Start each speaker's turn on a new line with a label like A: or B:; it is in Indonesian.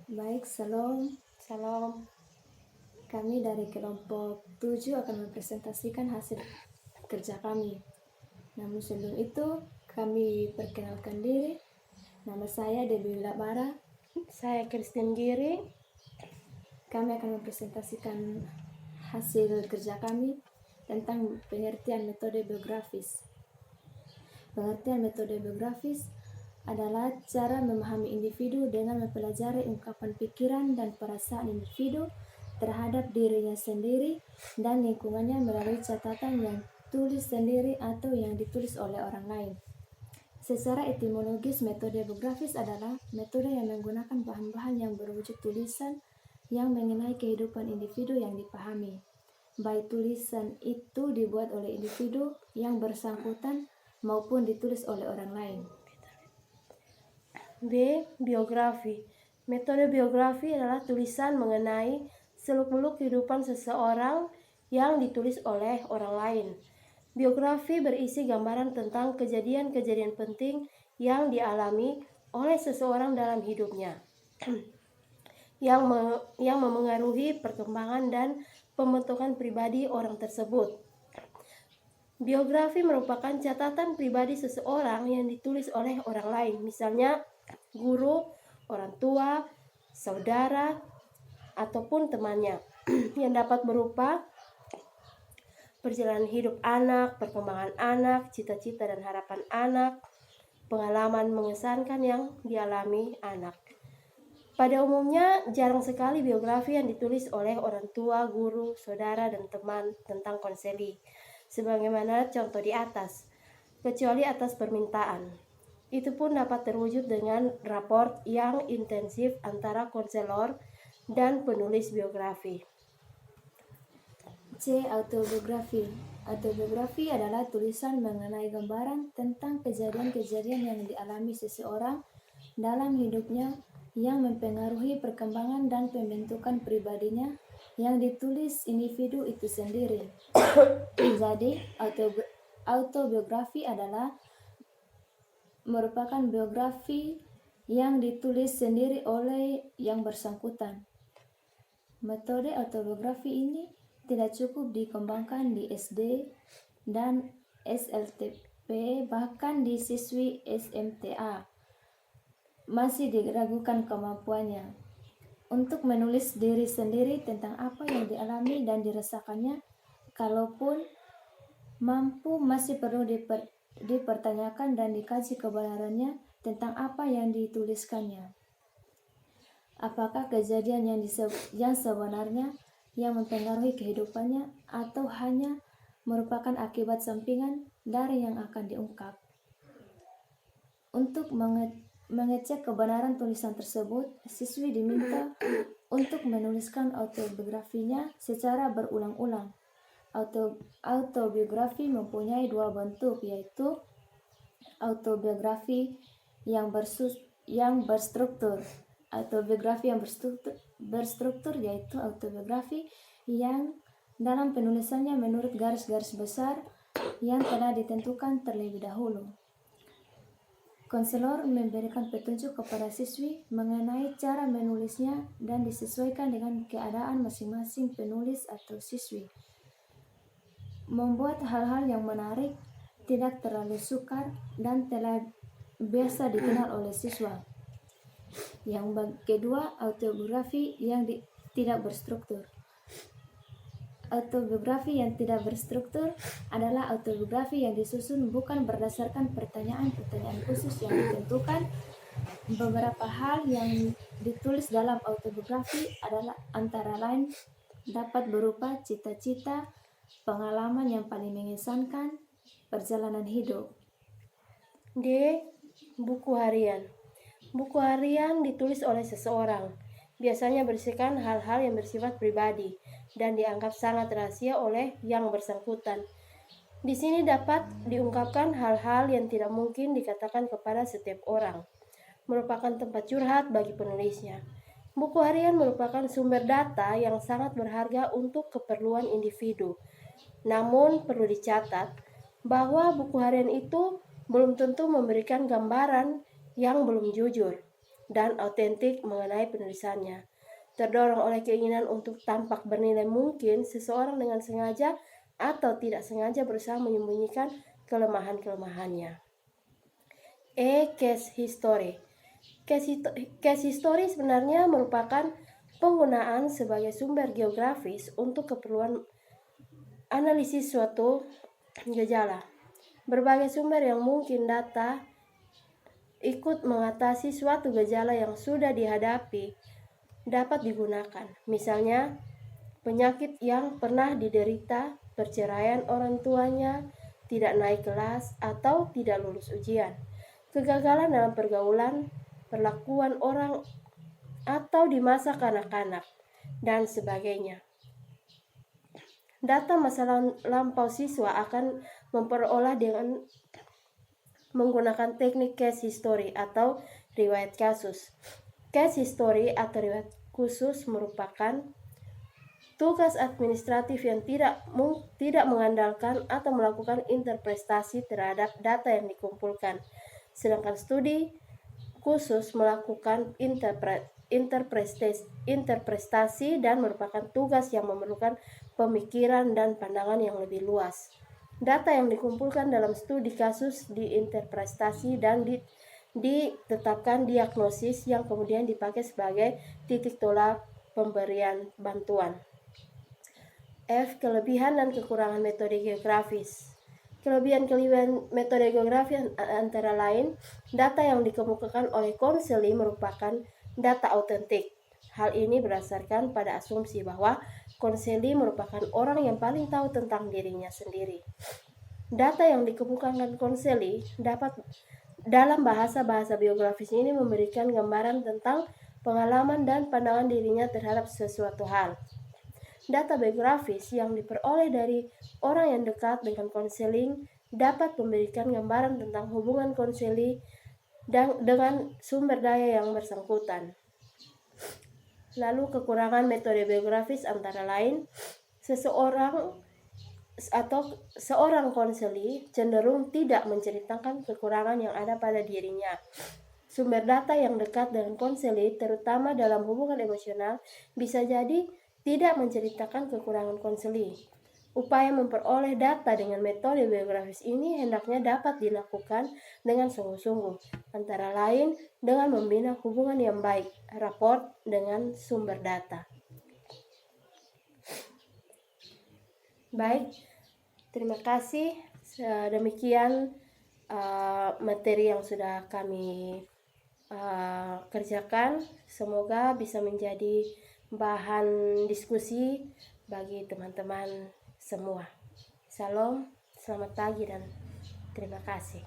A: Baik, salam.
B: Salam.
A: Kami dari kelompok 7 akan mempresentasikan hasil kerja kami. Namun sebelum itu, kami perkenalkan diri. Nama saya Debbie Labara.
B: Saya Christine Giri.
A: Kami akan mempresentasikan hasil kerja kami tentang pengertian metode biografis. Pengertian metode biografis adalah cara memahami individu dengan mempelajari ungkapan pikiran dan perasaan individu terhadap dirinya sendiri dan lingkungannya melalui catatan yang tulis sendiri atau yang ditulis oleh orang lain. Secara etimologis, metode biografis adalah metode yang menggunakan bahan-bahan yang berwujud tulisan yang mengenai kehidupan individu yang dipahami. Baik tulisan itu dibuat oleh individu yang bersangkutan maupun ditulis oleh orang lain.
B: B. Biografi. Metode biografi adalah tulisan mengenai seluk-beluk kehidupan seseorang yang ditulis oleh orang lain. Biografi berisi gambaran tentang kejadian-kejadian penting yang dialami oleh seseorang dalam hidupnya, yang memengaruhi perkembangan dan pembentukan pribadi orang tersebut. Biografi merupakan catatan pribadi seseorang yang ditulis oleh orang lain, misalnya guru, orang tua, saudara, ataupun temannya, yang dapat berupa perjalanan hidup anak, perkembangan anak, cita-cita dan harapan anak, pengalaman mengesankan yang dialami anak. Pada umumnya, jarang sekali biografi yang ditulis oleh orang tua, guru, saudara, dan teman tentang konseli, sebagaimana contoh di atas, kecuali atas permintaan. Itu pun dapat terwujud dengan raport yang intensif antara konselor dan penulis biografi.
A: C. Autobiografi. Autobiografi adalah tulisan mengenai gambaran tentang kejadian-kejadian yang dialami seseorang dalam hidupnya yang mempengaruhi perkembangan dan pembentukan pribadinya yang ditulis individu itu sendiri. Jadi, autobiografi adalah merupakan biografi yang ditulis sendiri oleh yang bersangkutan. Metode autobiografi ini tidak cukup dikembangkan di SD dan SLTP, bahkan di siswi SMTA masih diragukan kemampuannya untuk menulis diri sendiri tentang apa yang dialami dan dirasakannya. Kalaupun mampu, masih perlu dipertanyakan dan dikaji kebenarannya tentang apa yang dituliskannya. Apakah kejadian yang sebenarnya yang mempengaruhi kehidupannya atau hanya merupakan akibat sampingan dari yang akan diungkap. Untuk mengecek kebenaran tulisan tersebut, siswi diminta untuk menuliskan autobiografinya secara berulang-ulang. Autobiografi mempunyai dua bentuk, yaitu autobiografi yang berstruktur. Autobiografi yang berstruktur yaitu autobiografi yang dalam penulisannya menurut garis-garis besar yang telah ditentukan terlebih dahulu. Konselor memberikan petunjuk kepada siswi mengenai cara menulisnya dan disesuaikan dengan keadaan masing-masing penulis atau siswi. Membuat hal-hal yang menarik, tidak terlalu sukar, dan telah biasa dikenal oleh siswa. Yang kedua, autobiografi yang tidak berstruktur. Autobiografi yang tidak berstruktur adalah autobiografi yang disusun bukan berdasarkan pertanyaan-pertanyaan khusus yang ditentukan. Beberapa hal yang ditulis dalam autobiografi adalah antara lain dapat berupa cita-cita, pengalaman yang paling mengesankan, perjalanan hidup.
B: D. Buku harian. Buku harian ditulis oleh seseorang, biasanya berisikan hal-hal yang bersifat pribadi dan dianggap sangat rahasia oleh yang bersangkutan. Di sini dapat diungkapkan hal-hal yang tidak mungkin dikatakan kepada setiap orang, merupakan tempat curhat bagi penulisnya. Buku harian merupakan sumber data yang sangat berharga untuk keperluan individu. Namun perlu dicatat bahwa buku harian itu belum tentu memberikan gambaran yang belum jujur. dan autentik mengenai penulisannya. Terdorong oleh keinginan untuk tampak bernilai mungkin, seseorang dengan sengaja atau tidak sengaja berusaha menyembunyikan kelemahan-kelemahannya. Case history. Case history sebenarnya merupakan penggunaan sebagai sumber geografis untuk keperluan analisis suatu gejala. Berbagai sumber yang mungkin data ikut mengatasi suatu gejala yang sudah dihadapi dapat digunakan. Misalnya, penyakit yang pernah diderita, perceraian orang tuanya, tidak naik kelas, atau tidak lulus ujian, kegagalan dalam pergaulan, perlakuan orang atau di masa kanak-kanak, dan sebagainya. Data masa lampau siswa akan memperoleh dengan menggunakan teknik case history atau riwayat kasus. Case history atau riwayat khusus merupakan tugas administratif yang tidak mengandalkan atau melakukan interpretasi terhadap data yang dikumpulkan. Sedangkan studi khusus melakukan interpretasi dan merupakan tugas yang memerlukan pemikiran dan pandangan yang lebih luas. Data yang dikumpulkan dalam studi kasus diinterpretasi dan ditetapkan diagnosis yang kemudian dipakai sebagai titik tolak pemberian bantuan. Kelebihan dan kekurangan metode geografis. Kelebihan metode geografi antara lain, data yang dikemukakan oleh konseli merupakan data autentik. Hal ini berdasarkan pada asumsi bahwa konseli merupakan orang yang paling tahu tentang dirinya sendiri. Data yang dikemukakan konseli dapat dalam bahasa biografis ini memberikan gambaran tentang pengalaman dan pandangan dirinya terhadap sesuatu hal. Data biografis yang diperoleh dari orang yang dekat dengan konseling dapat memberikan gambaran tentang hubungan konseli dengan sumber daya yang bersangkutan. Lalu kekurangan metode biografis antara lain, seorang konseli cenderung tidak menceritakan kekurangan yang ada pada dirinya. Sumber data yang dekat dengan konseli, terutama dalam hubungan emosional, bisa jadi tidak menceritakan kekurangan konseli. Upaya memperoleh data dengan metode biografis ini hendaknya dapat dilakukan dengan sungguh-sungguh, antara lain dengan membina hubungan yang baik, raport dengan sumber data. Baik, terima kasih. Demikian materi yang sudah kami kerjakan. Semoga bisa menjadi bahan diskusi bagi teman-teman semua. Salam, selamat pagi dan terima kasih.